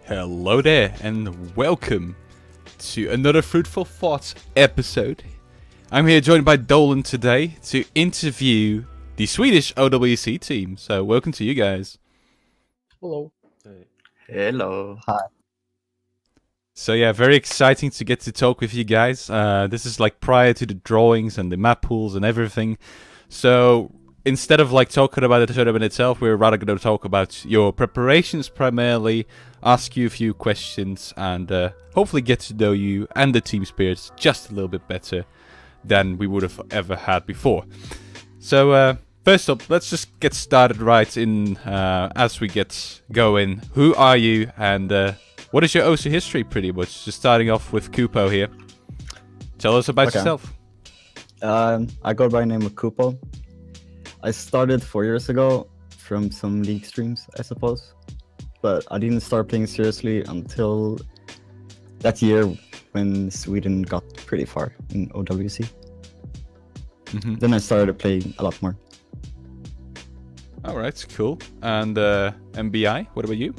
Hello there, and welcome to another Fruitful Thoughts episode. I'm here joined by Dolan today to interview the Swedish OWC team. So, welcome to you guys. Hello. Hello. Hi. So yeah, very exciting to get to talk with you guys. This is like prior to the drawings and the map pools and everything. So instead of like talking about the tournament itself, we're rather going to talk about your preparations primarily, ask you a few questions, and hopefully get to know you and the team spirits just a little bit better than we would have ever had before. So first up, let's just get started right in as we get going. Who are you, and what is your OC history, pretty much? Just starting off with Kupo here. Tell us about yourself. I go by the name of Kupo. I started 4 years ago from some league streams, I suppose. But I didn't start playing seriously until that year when Sweden got pretty far in OWC. Then I started playing a lot more. Alright, cool. And MBI, what about you?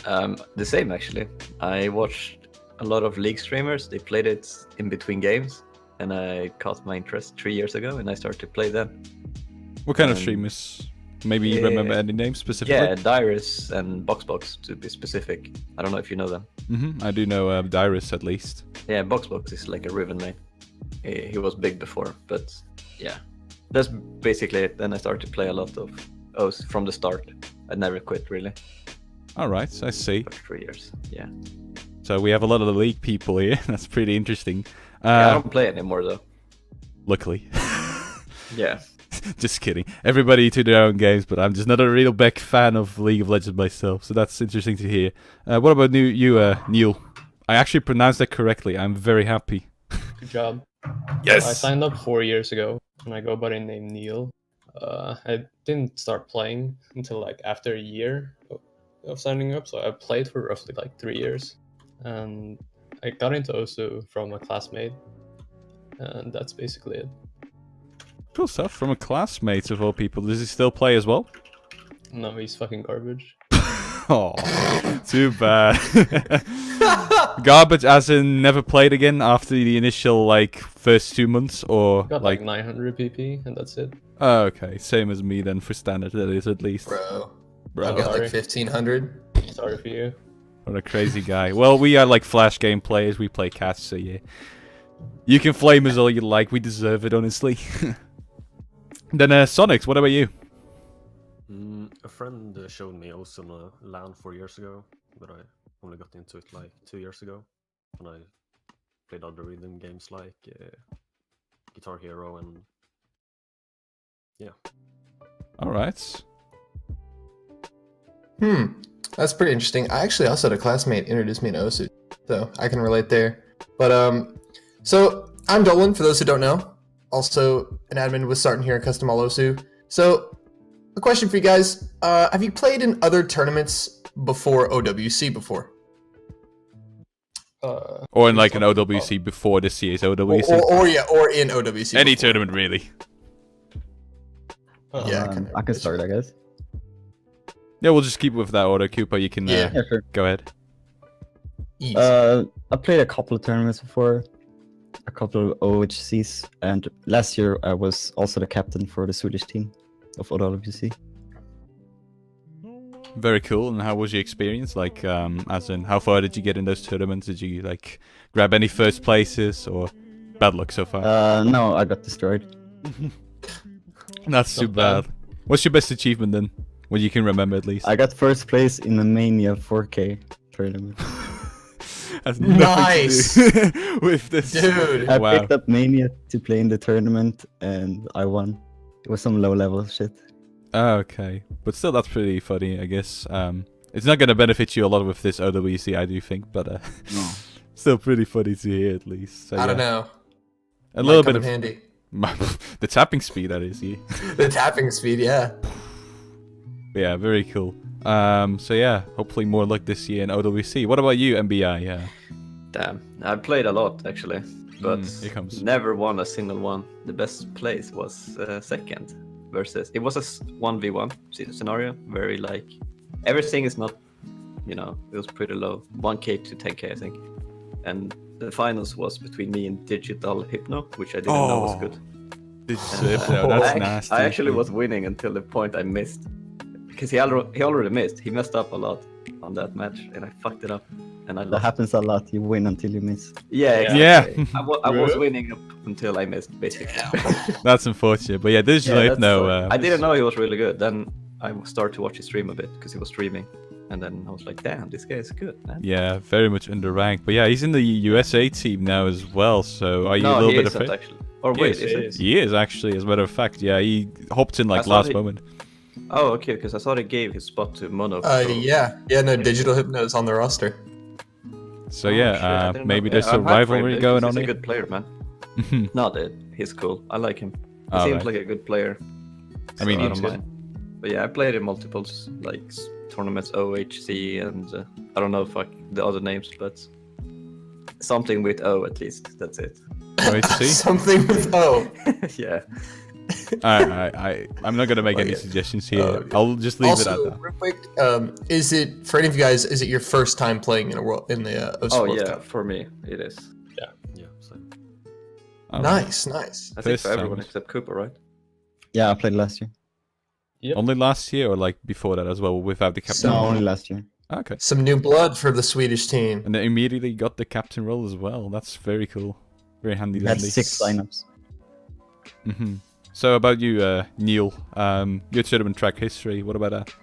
The same actually. I watched a lot of league streamers. They played it in between games, and I caught my interest 3 years ago, and I started to play then. What kind of streamers? Maybe you remember any names specifically? Yeah, Dyrus and Boxbox to be specific. I don't know if you know them. I do know Dyrus at least. Yeah, Boxbox is like a Riven main. He was big before, but yeah, that's basically it. Then I started to play a lot of O's from the start. I never quit really. Alright, I see. For 3 years, yeah. So we have a lot of the league people here. That's pretty interesting. Yeah, I don't play anymore though. Luckily. Yeah. Just kidding. Everybody to their own games, but I'm just not a real big fan of League of Legends myself, so that's interesting to hear. What about you, Neil? I actually pronounced that correctly. I'm very happy. Good job. Yes! I signed up 4 years ago, and I go by the name Neil. I didn't start playing until like after a year of signing up, so I played for roughly like 3 years. And I got into OSU from a classmate, and that's basically it. Cool stuff. From a classmate of all people. Does he still play as well? No, he's fucking garbage. Oh, too bad. Garbage as in never played again after the initial like first 2 months, or Got like 900 PP, and that's it. Oh, okay, same as me then for standard, that is at least. Bro, Bro. I got Sorry. like 1500. Sorry for you. What a crazy guy. Well, we are like flash game players, we play cats, so yeah. You can flame us all you like, we deserve it, honestly. Then Sonics, what about you? A friend showed me also on a LAN 4 years ago, but I only got into it like 2 years ago. And I played other rhythm games like Guitar Hero and yeah. Alright. That's pretty interesting. I actually also had a classmate introduce me to OSU, so I can relate there. But so I'm Dolan, for those who don't know. Also an admin with starting here in Custom All OSU. So a question for you guys: have you played in other tournaments before OWC before? Or in like an OWC before this year's OWC? Or in OWC. Any before? tournament, really. Yeah, I can start, I guess. Yeah, we'll just keep with that order. Cooper, you can Yeah. Yeah, sure. go ahead. Easy. I played a couple of tournaments before, a couple of OHCs, and last year I was also the captain for the Swedish team of OWC. Very cool. And how was your experience? Like, as in, how far did you get in those tournaments? Did you like grab any first places, or bad luck so far? No, I got destroyed. That's too Not bad. bad. What's your best achievement then? What you can remember at least. I got first place in the Mania 4K tournament. Has nothing Nice. to do with this. Dude. I Wow. picked up Mania to play in the tournament, and I won. It was some low level shit. Oh, okay, but still, that's pretty funny, I guess. It's not gonna benefit you a lot with this OWC, I do think, but No. still pretty funny to hear at least. So, I don't yeah. know. A little bit in of handy. the tapping speed, that is. Yeah. The tapping speed, yeah. Yeah, very cool. So yeah, hopefully more luck this year in OWC. What about you, MBI? Yeah. Damn, I've played a lot actually, but here comes. never won a single one. The best place was second versus. It was a 1v1 scenario, very like everything is not you know, it was pretty low, 1k to 10k, I think. And the finals was between me and Digital Hypno, which I didn't know was good. No, that's I, nasty. I actually was winning until the point I missed, because he already missed. He messed up a lot on that match, and I fucked it up, and I That lost. happens a lot. You win until you miss. Yeah, Yeah. exactly. I was winning up until I missed, basically. That's unfortunate. But yeah, Digital Yeah, Hypno. I didn't know he was really good. Then I started to watch his stream a bit because he was streaming, and then I was like, "Damn, this guy is good, man." Yeah, very much underranked. But yeah, he's in the USA team now as well. So are you a No, little he bit isn't afraid? actually. Or He wait, is, is he it? is. He is actually, as a matter of fact. Yeah, he hopped in like I last thought he- moment. Oh, okay, because I thought he gave his spot to Mono. Yeah. No, Digital Hypno is on the roster. So Oh, shit, I yeah, didn't maybe know. there's Yeah, a I'm hyped for him, rivalry dude, going 'cause on He's a here. good player, man. No, dude, he's cool. I like him. He All seems right. like a good player. I mean, so I he's don't good. mind. But yeah, I played in multiples like tournaments, OHC, and I don't know the other names, but something with O at least. That's it. OHC? Something with O. Yeah. I'm not gonna make any yeah. suggestions here. Okay. I'll just leave it at Also, that. real quick, is it for any of you guys? Is it your first time playing in the OC Oh World yeah, Cup? for me it is. Yeah, same. All right. Nice. I think First for everyone time. except Cooper, right? Yeah, I played last year. Yep. Only last year or like before that as well, without the captain? No, So- only last year. Okay. Some new blood for the Swedish team. And then immediately got the captain role as well. That's very cool. Very handy. We had dandy. 6 lineups. Mm-hmm. So about you, Neil, your tournament track history. What about that?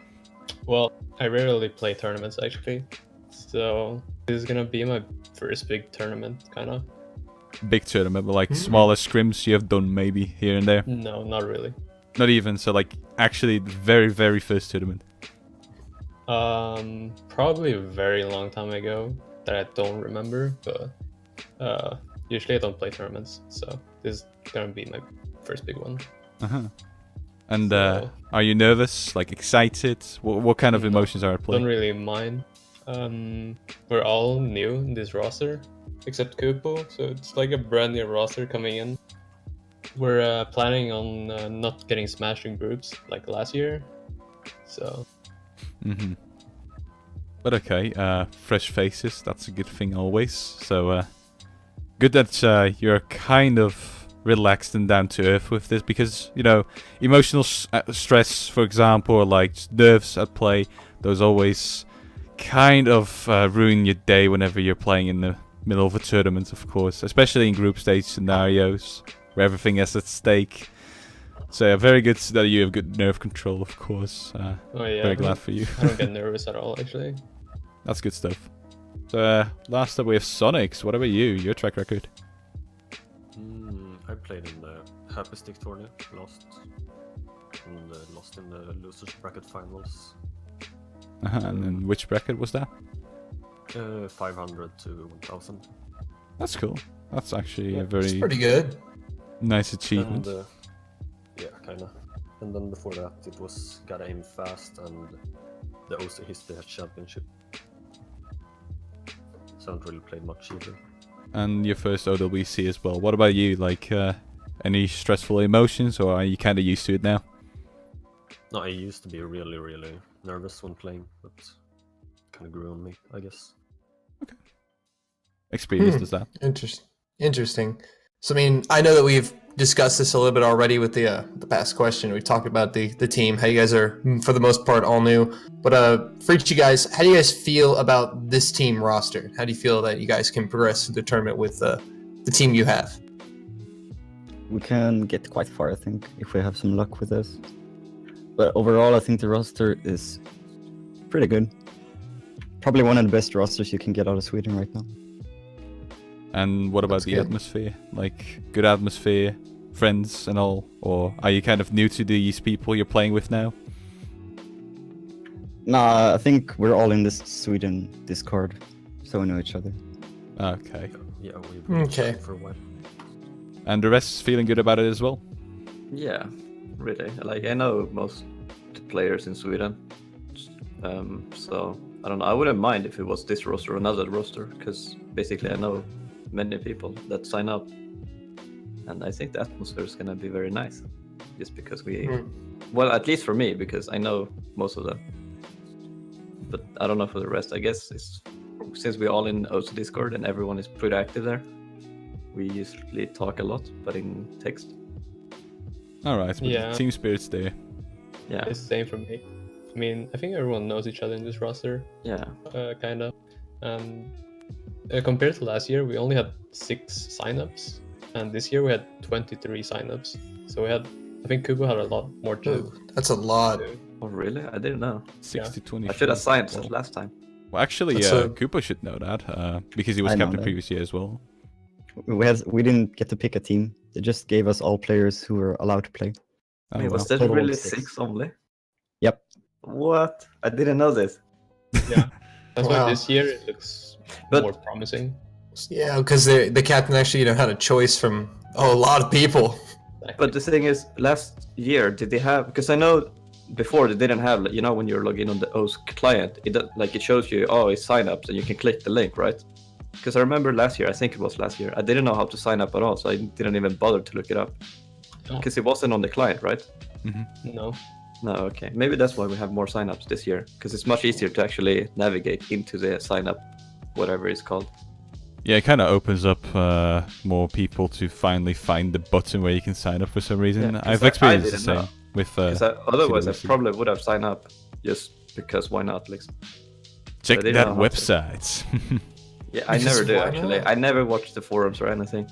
Well, I rarely play tournaments actually, so this is gonna be my first big tournament, kind of. Big tournament, but like smaller scrims you have done maybe here and there. No, not really. Not even. So like actually the very very first tournament. Probably a very long time ago that I don't remember, but usually I don't play tournaments, so this is gonna be my first big one. Uh-huh. And So- are you nervous? Like excited? What kind of No, emotions are at play? Don't really mind. We're all new in this roster, except Kupo, so it's like a brand new roster coming in. We're planning on not getting smashed in groups like last year, so Mm-hmm. But okay, fresh faces, that's a good thing always. So good that you're kind of relaxed and down to earth with this, because, you know, emotional stress, for example, or like nerves at play, those always kind of ruin your day whenever you're playing in the middle of a tournament, of course, especially in group stage scenarios where everything is at stake. So yeah, very good that you have good nerve control, of course. oh yeah, Very glad for you. I don't get nervous at all actually. That's good stuff. So last up we have Sonics. What about you? Your track record? I played in the Happy Stick tournament, lost, and lost in the losers bracket finals. And then which bracket was that? 500 to 1000. That's cool. That's actually a It's very pretty good. nice achievement. And, yeah, kinda. And then before that, it was Gotta Aim Fast and the OC History Championship. So I haven't really played much either. And your first OWC as well. What about you? Like any stressful emotions, or are you kind of used to it now? No, I used to be really, really nervous when playing, but kind of grew on me, I guess. Experience does that. Interesting. So I mean, I know that we've discussed this a little bit already with the past question. We talked about the team, how you guys are for the most part all new. But for each of you guys, how do you guys feel about this team roster? How do you feel that you guys can progress through the tournament with the team you have? We can get quite far, I think, if we have some luck with this. But overall, I think the roster is pretty good. Probably one of the best rosters you can get out of Sweden right now. And what about That's the good. atmosphere? Like good atmosphere, friends and all? Or are you kind of new to these people you're playing with now? Nah, I think we're all in this Sweden Discord, so we know each other. Okay. Yeah, we've been Okay. chatting for a while. And the rest feeling good about it as well? Yeah, really. Like I know most players in Sweden, so I don't know. I wouldn't mind if it was this roster or another roster, because basically I know many people that sign up, and I think the atmosphere is gonna be very nice, just because we, well, at least for me, because I know most of them. but I don't know for the rest. I guess it's since we're all in OWC Discord and everyone is pretty active there. We usually talk a lot, but in text. All right. But Yeah. Team spirit's there. Yeah, It's the same for me. I mean, I think everyone knows each other in this roster, yeah. kind of. Compared to last year, we only had 6 signups, and this year we had 23 signups. So we had, I think Kubo had a lot more to Ooh, that's a lot. do. Oh, really? I didn't know. 60-20. I should have signed since last time. Well, actually, That's a- Koopa should know that because he was I know captain that. previous year as well. We didn't get to pick a team. They just gave us all players who were allowed to play. Oh, Wait, wow. was there Total really 6. 6 only? Yep. What? I didn't know this. Yeah. That's Wow. why this year it looks But- more promising. Yeah, because the captain actually, had a choice from a lot of people. But the thing is, last year did they have? Because I know before they didn't have. When you're logging in on the OWC client, it shows you it's signups and you can click the link, right? Because I remember last year, I think it was last year, I didn't know how to sign up at all, so I didn't even bother to look it up. Oh. Because it wasn't on the client, right? No. No, okay. Maybe that's why we have more signups this year, because it's much easier to actually navigate into the sign up, whatever it's called. Yeah, it kind of opens up more people to finally find the button where you can sign up for some reason. Yeah, 'cause I've I experienced the didn't same know. with. Because otherwise, I CWC. probably would have signed up just because why not? Like, Check I didn't that know how to. website. yeah, I Because never do why actually. not? I never watch the forums or anything.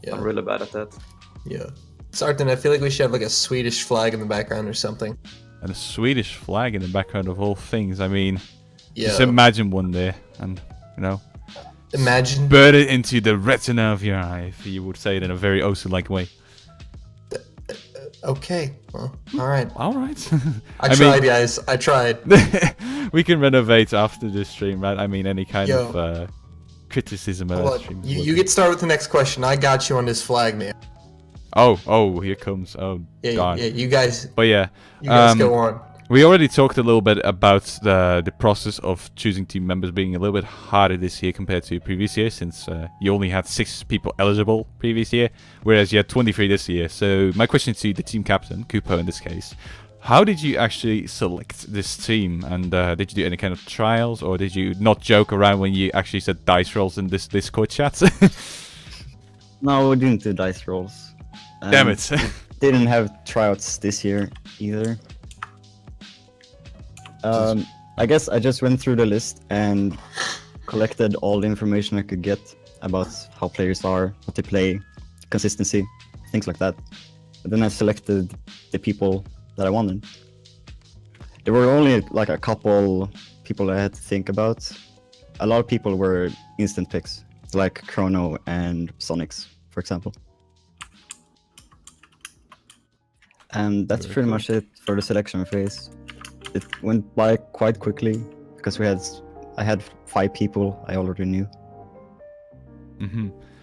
Yeah. I'm really bad at that. Yeah. Sartan, I feel like we should have like a Swedish flag in the background or something. And a Swedish flag in the background of all things. I mean, Yeah. just imagine one there and, Imagine. burn it into the retina of your eye, if you would say it in a very Osu-like way. Okay. Well, all right. All right. I mean- tried, guys. I tried. We can renovate after this stream, right? I mean, any kind Yo. of criticism of Hold that on. stream. You get started with the next question. I got you on this flag, man. Oh, here comes. Oh, Yeah, God. yeah. You guys But go on. we already talked a little bit about the process of choosing team members being a little bit harder this year compared to previous year, since you only had 6 people eligible previous year, whereas you had 23 this year. So my question to the team captain, Kupo in this case, how did you actually select this team? And did you do any kind of trials, or did you not joke around when you actually said dice rolls in this Discord chat? No, we didn't do dice rolls. Damn And it. Didn't have tryouts this year either. I guess I just went through the list and collected all the information I could get about how players are, what they play, consistency, things like that. And then I selected the people that I wanted. There were only like a couple people I had to think about. A lot of people were instant picks, like Chrono and Sonics, for example. And that's Very pretty cool. much it for the selection phase. It went by quite quickly because I had 5 people I already knew.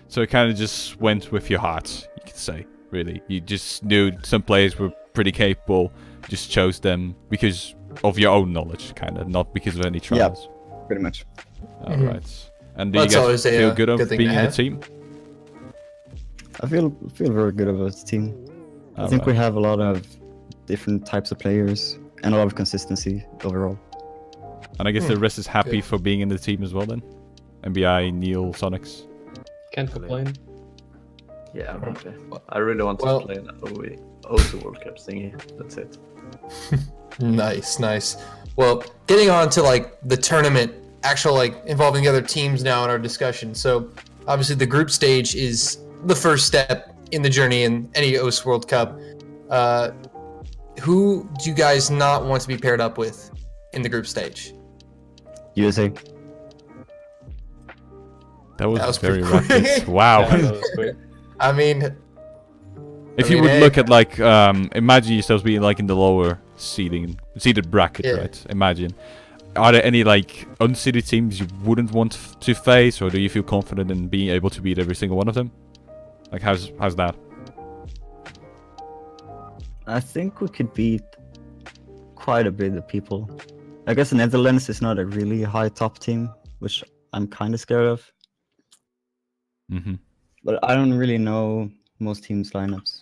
So it kind of just went with your heart, you could say, really. You just knew some players were pretty capable, just chose them because of your own knowledge, kind of, not because of any trials. Pretty much. All Mhm. right. And do That's you guys always a, feel good of good thing being to in a have. team? I feel very good about the team. I All think we right. have a lot of different types of players and a lot of consistency overall. And I guess the rest is happy Good. for being in the team as well then? MBI, Neil, Sonics. Can't complain. Yeah, I'm okay. I really want Well- to play an OWC World Cup thingy. That's it. Nice, nice. Well, getting on to like the tournament, actual like involving the other teams now in our discussion. So obviously the group stage is the first step in the journey in any OWC World Cup. Who do you guys not want to be paired up with in the group stage? USA. That was, That was very pretty quick. rapid. Wow. Yeah, that was quick. I mean, If I you mean, would hey. look at like, imagine yourselves being like in the lower seeded bracket, Yeah. right? Imagine. Are there any like unseeded teams you wouldn't want to face, or do you feel confident in being able to beat every single one of them? Like, how's that? I think we could beat quite a bit of people. I guess the Netherlands is not a really high top team, which I'm kind of scared of. hmm But I don't really know most teams' lineups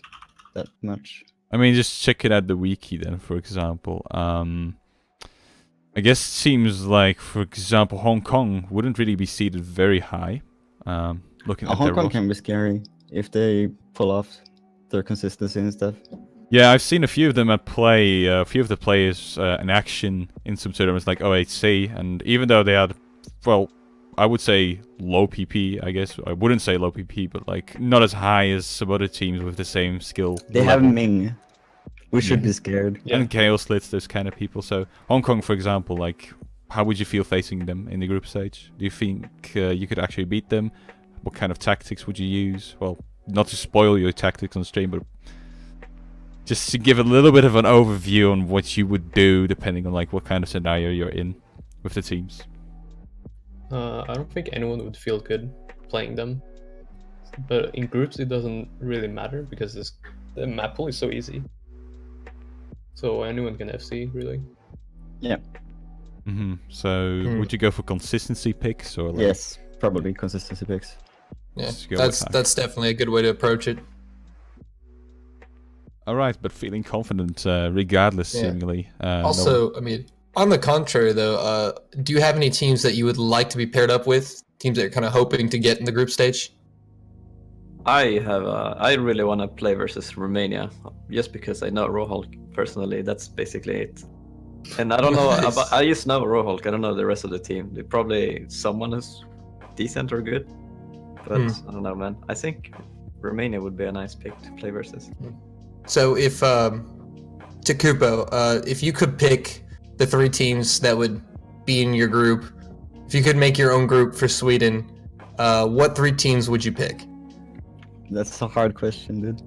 that much. I mean, just check it at the wiki then, for example. I guess it seems like, for example, Hong Kong wouldn't really be seated very high. Looking at Hong their Kong roster. can be scary if they pull off their consistency and stuff. Yeah, I've seen a few of them at play. A few of the players in action in some tournaments like OHC, and even though they had, well, I would say low PP. I guess I wouldn't say low PP, but like not as high as some other teams with the same skill. They have level. Ming. We should be scared. Yeah. And Chaos Slits, those kind of people. So Hong Kong, for example, like, how would you feel facing them in the group stage? Do you think you could actually beat them? What kind of tactics would you use? Well, not to spoil your tactics on stream, but just to give a little bit of an overview on what you would do depending on like what kind of scenario you're in with the teams. I don't think anyone would feel good playing them, but in groups it doesn't really matter because the map pool is so easy. So anyone can FC really. So would you go for consistency picks or like, Yes, probably consistency picks. Yeah, Let's go with that. that's definitely a good way to approach it. all right, but feeling confident regardless Yeah. seemingly. Also, I mean, on the contrary though, do you have any teams that you would like to be paired up with? Teams that you're kind of hoping to get in the group stage? I really want to play versus Romania, just because I know Rohulk personally. That's basically it. And I don't know Nice. about. I just know Rohulk. I don't know the rest of the team. They probably someone who's decent or good, but I don't know, man. I think Romania would be a nice pick to play versus. So if Takupo, if you could pick the 3 teams that would be in your group, if you could make your own group for Sweden, what 3 teams would you pick? That's a hard question, dude.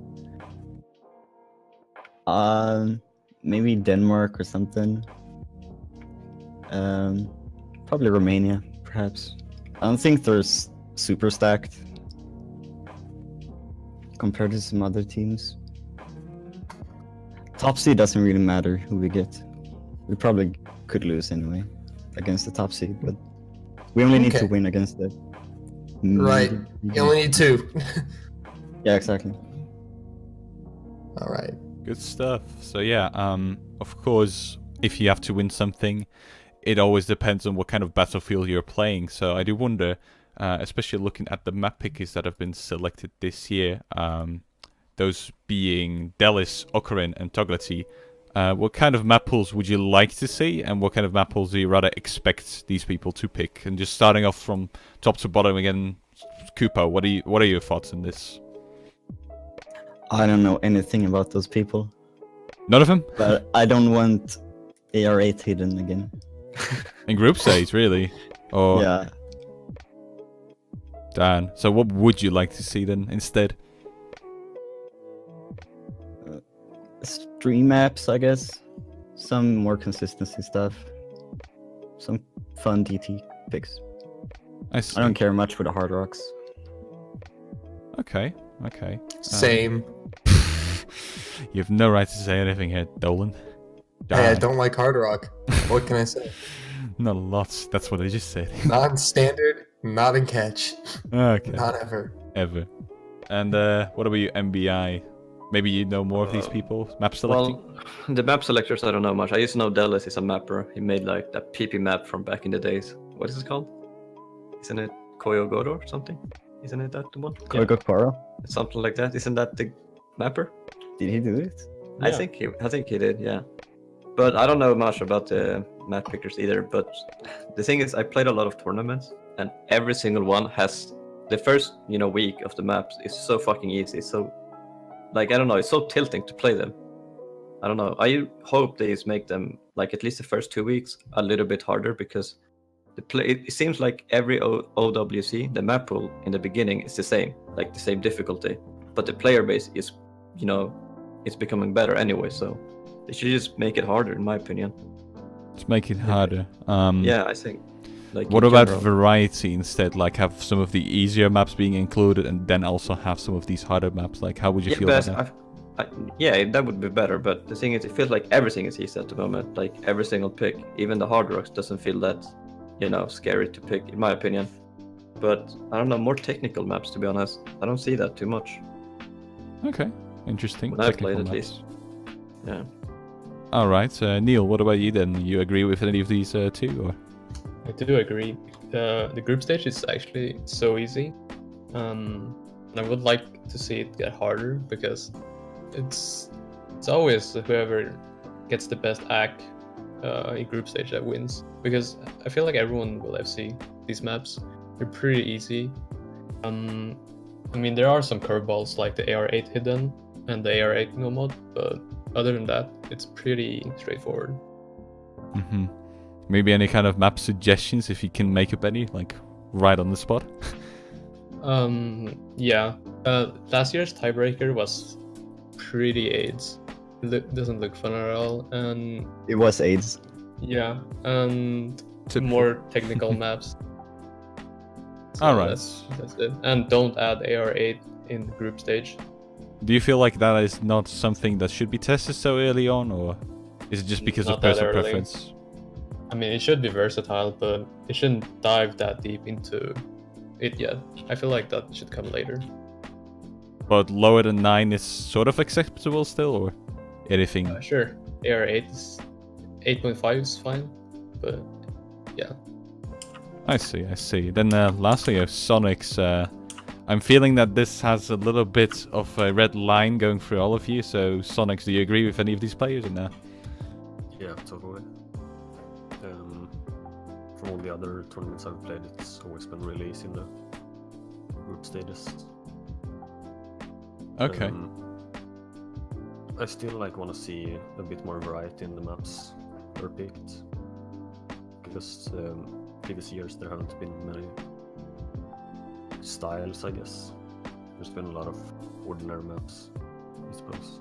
Maybe Denmark or something. Probably Romania, perhaps. I don't think they're super stacked compared to some other teams. Top seed doesn't really matter who we get. We probably could lose anyway against the top seed, but we only need to Okay. win against it. Right. You only need 2. Yeah, exactly. All right. Good stuff. So yeah, of course, if you have to win something, it always depends on what kind of battlefield you're playing. So I do wonder, especially looking at the map pickers that have been selected this year, those being Delis, Ocarin, and Toglati, what kind of map pools would you like to see, and what kind of map pools do you rather expect these people to pick? And just starting off from top to bottom again, Kupo, what are your thoughts on this? I don't know anything about those people, None of them but I don't want AR8 hidden again. in group stage, really? Or Yeah, Dan. So what would you like to see then instead? stream maps, I guess. Some more consistency stuff. Some fun DT picks. I see. I don't care much for the hard rocks. Okay. Same. You have no right to say anything here, Dolan. Hey, I Dan. don't like hard rock. What can I say? Not a lot. That's what I just said. Not in standard, not in catch, Okay. not ever. Ever. And what about you, MBI? Maybe you know more of these people. Map selecting. Well, the map selectors I don't know much. I used to know Delis is a mapper. He made like that PP map from back in the days. What is it called? Isn't it Koyogoro or something? Isn't it that the one? Koigokoro? Something like that. Isn't that the mapper? Did he do it? I think he did, yeah. But I don't know much about the map pickers either. But the thing is, I played a lot of tournaments, and every single one has the first week of the maps is so fucking easy. So, like, I don't know, it's so tilting to play them. I don't know. I hope they just make them like at least the first 2 weeks a little bit harder, because it seems like every OWC, the map pool in the beginning is the same, like the same difficulty, but the player base is, it's becoming better anyway. So they should just make it harder, in my opinion. Let's make it harder. Yeah, I think. Like, What in about general. variety instead? Like have some of the easier maps being included, and then also have some of these harder maps. Like how would you feel about that? Yeah, that would be better. But the thing is, it feels like everything is easy at the moment. Like every single pick, even the hard rocks, doesn't feel that, scary to pick, in my opinion. But I don't know, more technical maps, to be honest. I don't see that too much Okay, interesting. when I've Technical played, at maps. least. Yeah. All right, Neil. What about you then? You agree with any of these two? Or? I do agree. The group stage is actually so easy. And I would like to see it get harder because it's always whoever gets the best act in group stage that wins. Because I feel like everyone will FC these maps. They're pretty easy. I mean, there are some curveballs like the AR8 hidden and the AR8 no mod, but other than that, it's pretty straightforward. Mm-hmm. Maybe any kind of map suggestions if you can make up any, like right on the spot. Yeah. Last year's tiebreaker was pretty AIDS. Doesn't look fun at all, and It was AIDS. yeah, and Typical. more technical maps. So All right. That's it. And don't add AR8 in the group stage. Do you feel like that is not something that should be tested so early on, or is it just because of Not that personal early. preference? I mean, it should be versatile, but it shouldn't dive that deep into it yet. I feel like that should come later. But lower than 9 is sort of acceptable still, or anything? Sure, AR8 is 8.5 is fine, but yeah. I see. Then lastly, Sonic's. I'm feeling that this has a little bit of a red line going through all of you. So, Sonics, do you agree with any of these players or no? Yeah, totally. From all the other tournaments I've played, it's always been really easy in the group stages. Okay. I still want to see a bit more variety in the maps that are picked, because previous years there haven't been many styles, I guess. There's been a lot of ordinary maps, I suppose.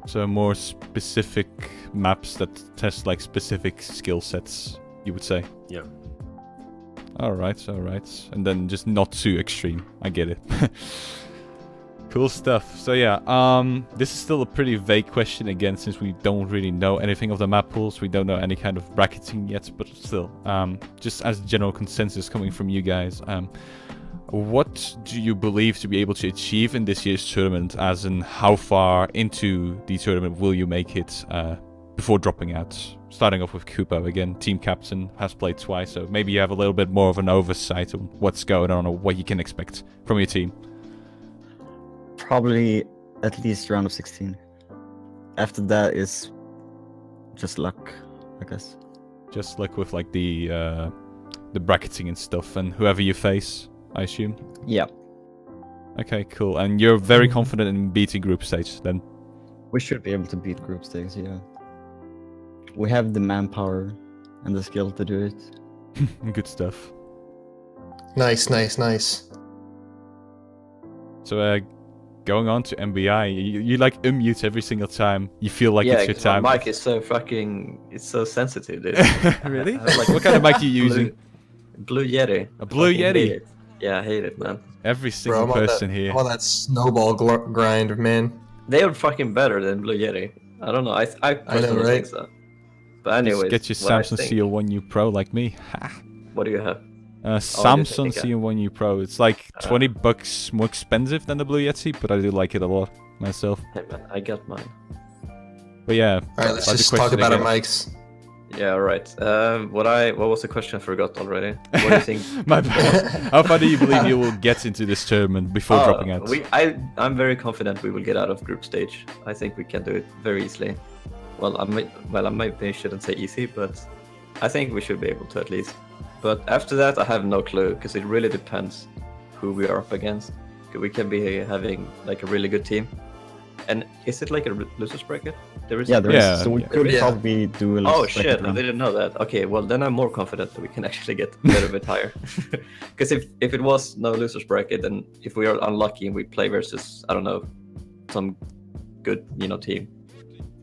So more specific maps that test like specific skill sets, you would say. Yeah. All right. And then just not too extreme. I get it. Cool stuff. So yeah, this is still a pretty vague question again, since we don't really know anything of the map pools. We don't know any kind of bracketing yet, but still, just as general consensus coming from you guys, what do you believe to be able to achieve in this year's tournament? As in, how far into the tournament will you make it before dropping out? Starting off with Kupo again, team captain, has played twice, so maybe you have a little bit more of an oversight on what's going on or what you can expect from your team. Probably at least round of 16. After that is just luck, I guess. Just like with like the bracketing and stuff, and whoever you face, I assume. Yeah, Okay, cool. And you're very confident in beating group stage then? we should be able to beat group stage, yeah. We have the manpower and the skill to do it. Good stuff. Nice. So, going on to MBI, you like unmute every single time you feel like it's your 'cause time. my mic is so fucking, it's so sensitive, dude. Really? I have, like, What kind of mic are you using? Blue Yeti. A Blue Fucking hate Yeti? it. Yeah, I hate it, man. Every Bro, single I'm on person here. I'm on that snowball grind, man. They are fucking better than Blue Yeti. I don't know. I personally right? think so. But anyways, Just get your what I Samsung think- CL1 U Pro like me. Ha. What do you have? Samsung think I- CL1 U Pro. It's like $20 more expensive than the Blue Yeti, but I do like it a lot myself. Hey man, I got mine. But yeah. All right, let's like the just talk question about our again. mics. Yeah, right. What was the question? I forgot already. What do you think? My bad. How far do you believe you will get into this tournament before dropping out? I'm very confident we will get out of group stage. I think we can do it very easily. I maybe shouldn't say easy, but I think we should be able to at least. But after that, I have no clue, because it really depends who we are up against. We can be having like a really good team. And is it like a losers bracket? There is. Yeah, there is. Yeah. So we could Yeah. probably do a Oh losers bracket shit! I round. didn't know that. Okay, well then I'm more confident that we can actually get a little bit higher. Because if it was no losers bracket, then if we are unlucky and we play versus, I don't know, some good team,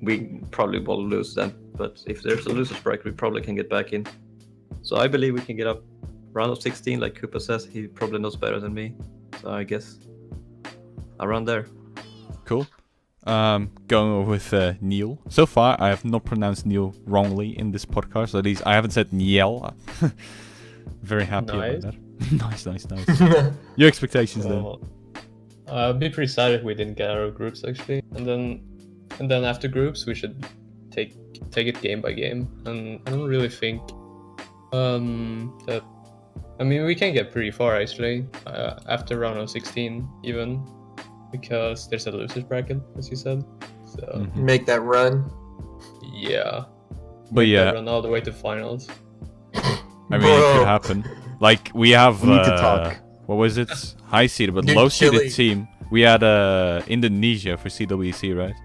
we probably will lose then. But if there's a losers bracket, we probably can get back in. So I believe we can get up round of 16, like Cooper says. He probably knows better than me. So I guess around there. Cool. Going over with Neil. So far, I have not pronounced Neil wrongly in this podcast. At least I haven't said Niel. Very happy Nice. about that. nice. Your expectations then? So, I'd be pretty sad if we didn't get out of groups actually, and then after groups we should take it game by game, and I don't really think that. I mean, we can get pretty far actually after round of 16 even, because there's a losers bracket, as you said. So Make that run. yeah, But make that yeah, run all the way to finals. I mean, it Bro. could happen. Like, we have, We need to talk. what was it? High seeded, but Dude, low seeded Chile. team. We had Indonesia for CWC, right?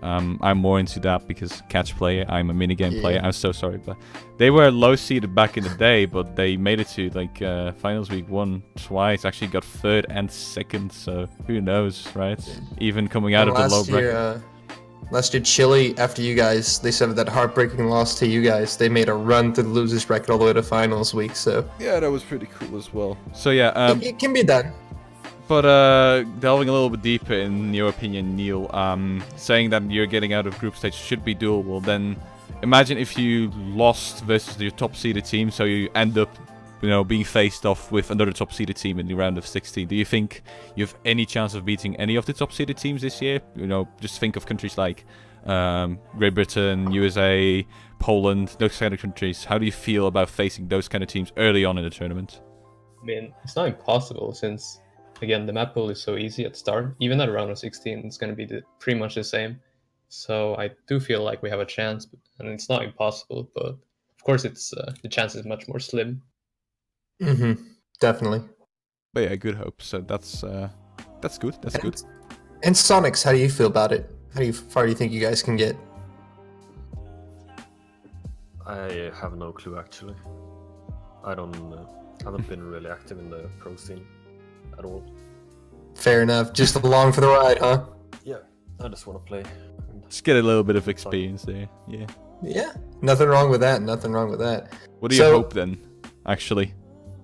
I'm more into that because catch player. I'm a minigame Yeah. player. I'm so sorry, but they were low seeded back in the day, but they made it to like finals week 1 twice. Actually got 3rd and 2nd, so who knows, right? Even coming out And of the low bracket. Last year, Chile, after you guys, they suffered that heartbreaking loss to you guys. They made a run through the losers bracket all the way to finals week. So Yeah, that was pretty cool as well. So yeah, it can be done. but delving a little bit deeper in your opinion, Neil, saying that you're getting out of group stage should be doable, then imagine if you lost versus your top seeded team, so you end up, being faced off with another top seeded team in the round of 16. Do you think you have any chance of beating any of the top seeded teams this year? Just think of countries like Great Britain, USA, Poland, those kind of countries. How do you feel about facing those kind of teams early on in the tournament? I mean, it's not impossible since, again, the map pool is so easy at start. Even at a round of 16, it's going to be pretty much the same. So I do feel like we have a chance, and it's not impossible. But of course, it's the chance is much more slim. Definitely. But yeah, good hope. So that's good. That's good. And Sonics, how do you feel about it? How far do you think you guys can get? I have no clue actually. I haven't been really active in the pro scene at all. Fair enough. Just along for the ride, huh? Yeah, I just want to play. Just get a little bit of experience there. Yeah. Yeah. Nothing wrong with that. Nothing wrong with that. What do you hope then? Actually,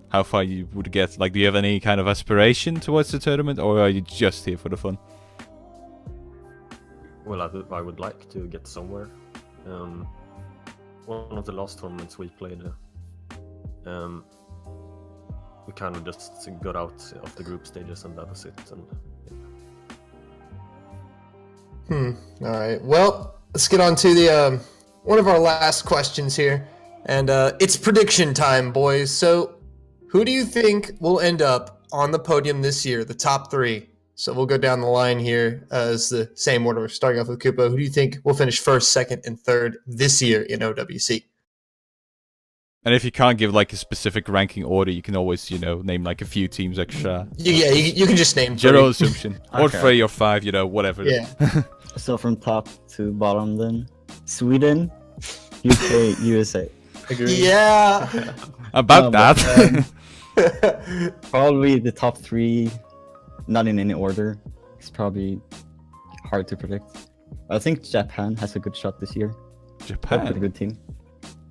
how far you would get? Like, do you have any kind of aspiration towards the tournament, or are you just here for the fun? Well, I would like to get somewhere. One of the last tournaments we played, we kind of just got out of the group stages and that was it. And All right. Well, let's get on to the one of our last questions here, and it's prediction time, boys. So, who do you think will end up on the podium this year? The top 3. So we'll go down the line here as the same order. We're starting off with Kupo. Who do you think will finish 1st, 2nd, and 3rd this year in OWC? And if you can't give like a specific ranking order, you can always, name like a few teams extra. Yeah, you can just name 3. General assumption. Or Okay. 3 or 5, whatever. Yeah. So from top to bottom then, Sweden, UK, USA. Agree. Yeah. About No, but, that. Probably the top 3, not in any order. It's probably hard to predict. I think Japan has a good shot this year. They're a pretty Japan. good team.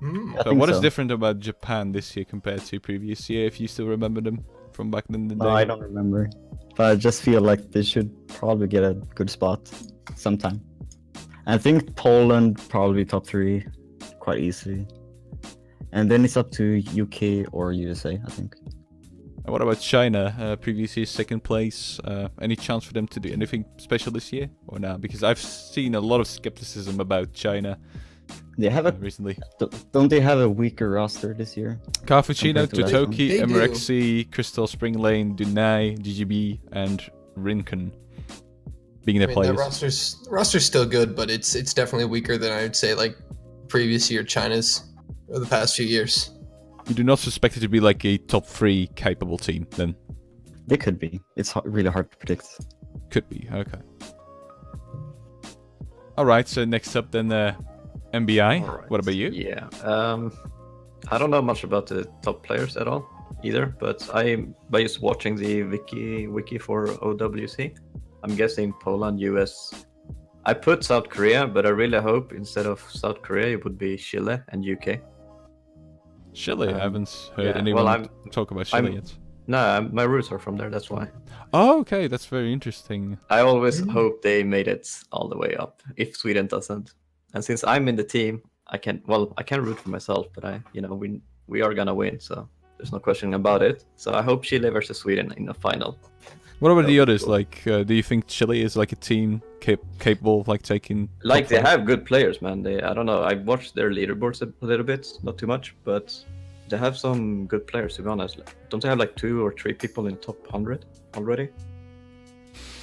I So think what is so. different about Japan this year compared to previous year, if you still remember them from back in the day? No, I don't remember. But I just feel like they should probably get a good spot sometime. I think Poland probably top 3 quite easily. And then it's up to UK or USA, I think. And what about China? Previous year 2nd place. Any chance for them to do anything special this year or not? Because I've seen a lot of skepticism about China They have a recently. don't they have a weaker roster this year? Carfuccino, Compared to last one. Totoki, They do. Emerexi, Crystal Spring Lane, Dunai, GGB, and Rincon being their That players. roster's still good, but it's definitely weaker than I would say like previous year China's or the past few years. You do not suspect it to be like a top 3 capable team, then? They could be. It's really hard to predict. Could be, okay. Alright, so next up then, MBI. Alright. What about you? Yeah. I don't know much about the top players at all either, but by just watching the wiki for OWC, I'm guessing Poland, US. I put South Korea, but I really hope instead of South Korea it would be Chile and UK. Chile, I haven't heard yeah, anyone well, talk about Chile I'm- yet. No, my roots are from there. That's why. Oh, okay, that's very interesting. I always hope they made it all the way up. If Sweden doesn't, and since I'm in the team, I can root for myself, but we are gonna win, so there's no question about it. So I hope Chile versus Sweden in the final. What about the That'd be others? cool. Like, do you think Chile is like a team capable of like taking? Like top they five? have good players, man. I don't know. I watched their leaderboards a little bit, not too much, but they have some good players. To be honest, don't they have like 2 or 3 people in top 100 already?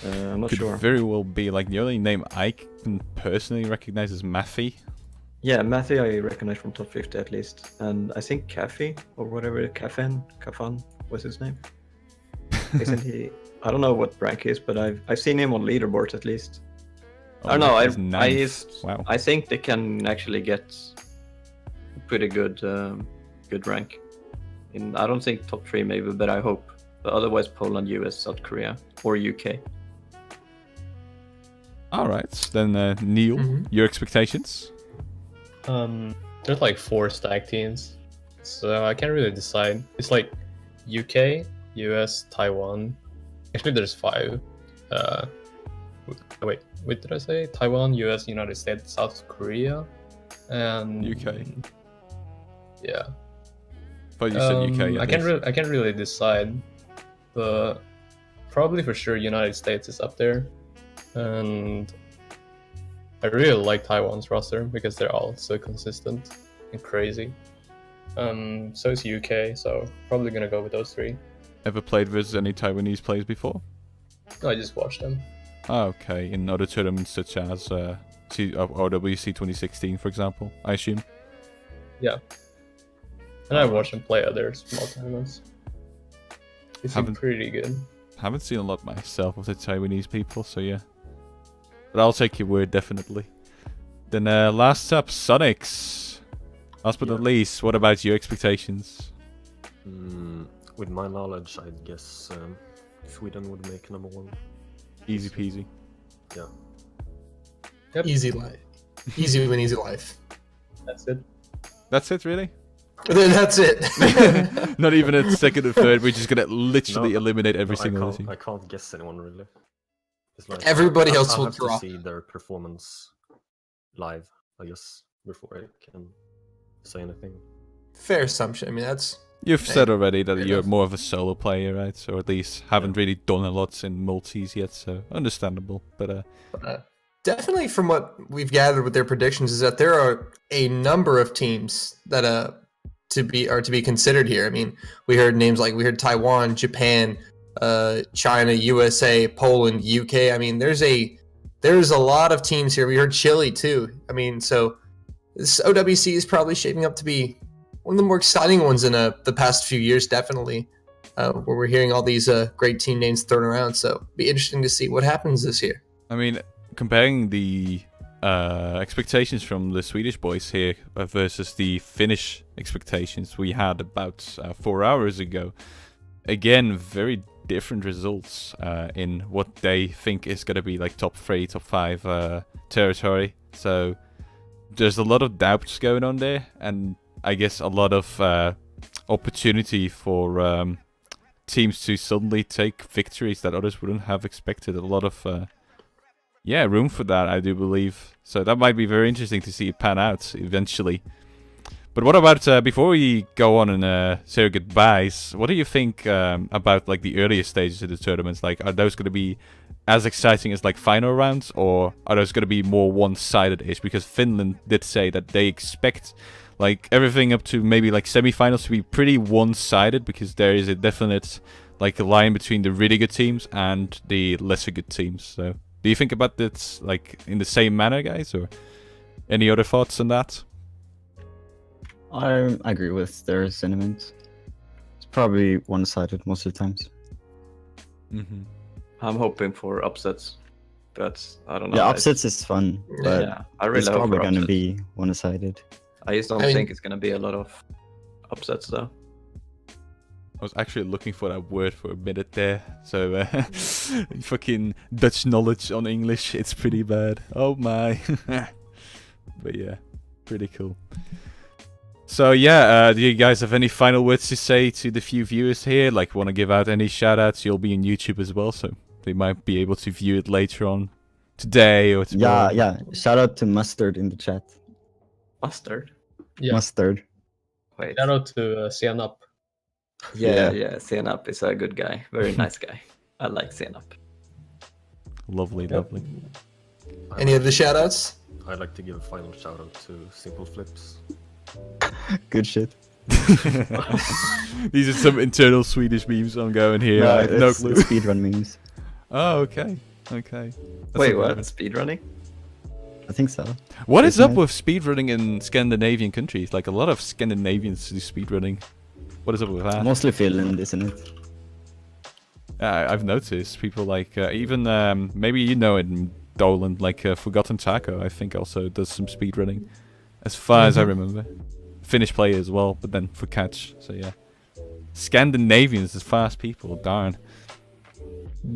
I'm not Could sure. very well be like the only name I can personally recognize is Maffei. Yeah, Matthew I recognize from top 50 at least, and I think Cafe or whatever Cafan was his name. Isn't he? I don't know what rank he is, but I've seen him on leaderboards at least. I don't know. He's ninth. Wow. I think they can actually get a pretty good good rank. I don't think top 3 maybe, but I hope. But otherwise, Poland, US, South Korea, or UK. All right, then Neil, Mhm. your expectations? There's like 4 stack teams, so I can't really decide. It's like UK, US, Taiwan. Actually, there's 5. Wait, did I say Taiwan, US, United States, South Korea, and UK. Yeah. But you said UK. I can't really decide, but probably for sure United States is up there, and I really like Taiwan's roster because they're all so consistent and crazy. So is UK, so probably gonna go with those 3. Ever played versus any Taiwanese players before? No, I just watched them. Oh, okay, in other tournaments such as OWC 2016, for example, I assume. Yeah. And I watched them play other small tournaments. They seem Haven't- pretty good. Haven't seen a lot myself of the Taiwanese people, so yeah. But I'll take your word, definitely. Then last up, Sonics. Last but not least, what about your expectations? With my knowledge, I guess Sweden would make number 1. Easy peasy. Yeah. Yep. Easy life. Easy win, easy life. That's it. That's it, really? That's it. Not even a second or third. We're just gonna literally No, eliminate every No, single team. I can't guess anyone really. It's like Everybody I else will have drop. to see their performance live, I guess, before I can say anything. Fair assumption. I mean, that's You've said already that fair you're enough. more of a solo player, right? Or at least haven't really done a lot in multis yet, so understandable. But definitely from what we've gathered with their predictions is that there are a number of teams that to be considered here. I mean, we heard names like Taiwan, Japan, China, USA, Poland, UK. I mean, there's a lot of teams here. We heard Chile too. I mean, so this OWC is probably shaping up to be one of the more exciting ones in the past few years, definitely, where we're hearing all these great team names thrown around. So be interesting to see what happens this year. I mean, comparing the expectations from the Swedish boys here versus the Finnish expectations we had about 4 hours ago, again, very different results in what they think is going to be like top 3, top 5 territory. So there's a lot of doubts going on there, and I guess a lot of opportunity for teams to suddenly take victories that others wouldn't have expected. A lot of room for that, I do believe. So that might be very interesting to see it pan out eventually. But what about before we go on and say our goodbyes? What do you think about like the earlier stages of the tournaments? Like, are those going to be as exciting as like final rounds, or are those going to be more one-sided-ish? Because Finland did say that they expect like everything up to maybe like semi-finals to be pretty one-sided, because there is a definite like a line between the really good teams and the lesser good teams. So do you think about this like in the same manner, guys, or any other thoughts on that? I agree with their sentiments. It's probably one-sided most of the times. Mm-hmm. I'm hoping for upsets, but I don't know. Yeah, upsets is fun, but Yeah, I really it's hope probably for gonna upsets. be one-sided. I just don't I mean- think it's gonna be a lot of upsets though. I was actually looking for that word for a minute there. So, fucking Dutch knowledge on English, it's pretty bad. Oh my. But yeah, pretty cool. So yeah, do you guys have any final words to say to the few viewers here? Like, want to give out any shout-outs? You'll be on YouTube as well, so they might be able to view it later on today or tomorrow. Yeah. Shout out to Mustard in the chat. Mustard. Yeah. Mustard. Wait. Shout out to Sian Up. Yeah. Senap is a good guy. Very nice guy. I like Senap. Lovely, lovely. Any of the shoutouts? I'd like to give a final shout out to Simple Flips. Good shit. These are some internal Swedish memes I'm going here. I have no it's clue. speedrun memes. Oh, okay. Okay. That's Wait, a what? good one. Speedrunning? I think so. What is Isn't up it? with speedrunning in Scandinavian countries? Like a lot of Scandinavians do speedrunning. What is up with that? Mostly Finland, isn't it? I've noticed people like even maybe you know it in Dolan, like Forgotten Taco. I think also does some speedrunning, as far as I remember. Finnish player as well, but then for catch. So yeah, Scandinavians is fast people. Darn.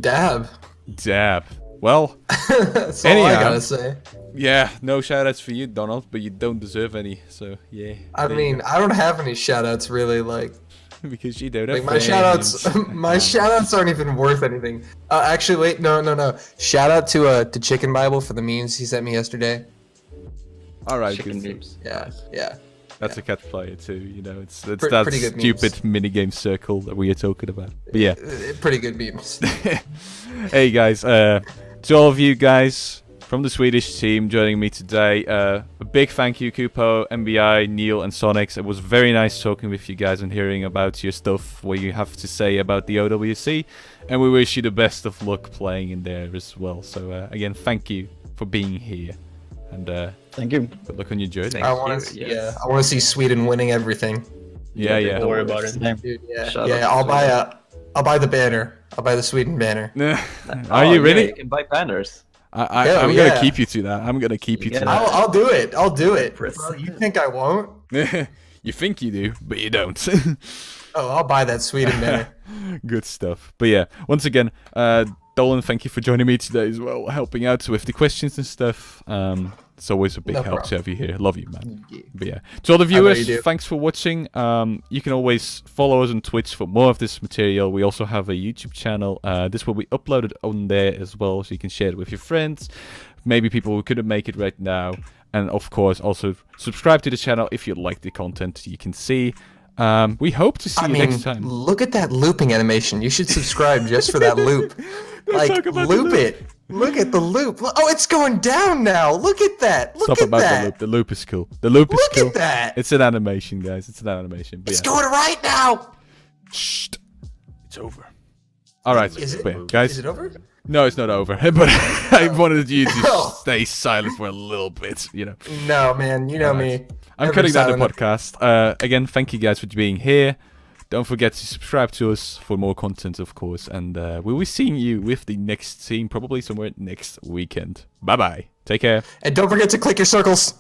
Dab. Dab. Well, That's all I Anyhow. gotta say. yeah, no shoutouts for you, Donald, but you don't deserve any. So yeah. I there you mean, I don't have any shoutouts really. Like because you don't have my friends. shoutouts, my shoutouts aren't even worth anything. Actually, wait, no. Shout out to Chicken Bible for the memes he sent me yesterday. All right, Chicken good. memes. Yeah. That's a catch player too. You know, it's that Pretty good stupid minigame circle that we are talking about. But yeah. Pretty good memes. Hey guys, to all of you guys from the Swedish team joining me today, a big thank you, Kupo, MBI, Neil, and Sonics. It was very nice talking with you guys and hearing about your stuff, what you have to say about the OWC, and we wish you the best of luck playing in there as well. So again, thank you for being here, and Thank you. good luck on your journey. Thank I want to, you, yes. I want to see Sweden winning everything. Yeah, yeah. Don't worry about it. Same. Dude, Shout yeah. out to I'll buy the banner. I'll buy the Sweden banner. Are you Yeah, really? you can buy banners. Hell I'm yeah. gonna keep you to that. I'm gonna keep you to Yeah. that. I'll do it. I'll do it. Press. Bro, you think I won't? You think you do, but you don't. Oh, I'll buy that Sweden banner. Good stuff. But yeah, once again, Dolan, thank you for joining me today as well, helping out with the questions and stuff. It's always a big No help to problem. have you here. Love you, man. But yeah, to all the I know viewers, you do. thanks for watching. You can always follow us on Twitch for more of this material. We also have a YouTube channel. This will be uploaded on there as well, so you can share it with your friends. Maybe people who couldn't make it right now. And of course, also subscribe to the channel if you like the content you can see. We hope to see I you mean, next time. look at that looping animation. You should subscribe just for that loop. Like, talk about the loop loop. it. Look at the loop. Oh, it's going down now. Look at that. Look Stop at about that. the loop. The loop is cool. The loop is Look cool. at that. It's an animation, guys. It's an animation. But It's yeah. going right now. Shh. It's over. All right, Is it? but yeah, guys. Is it over? No, it's not over. But I wanted you to Oh. stay silent for a little bit. You know, No, man. You know Alright. me. I'm Never cutting down the silent. podcast. Again, thank you guys for being here. Don't forget to subscribe to us for more content, of course. And we'll be seeing you with the next team probably somewhere next weekend. Bye bye. Take care. And don't forget to click your circles.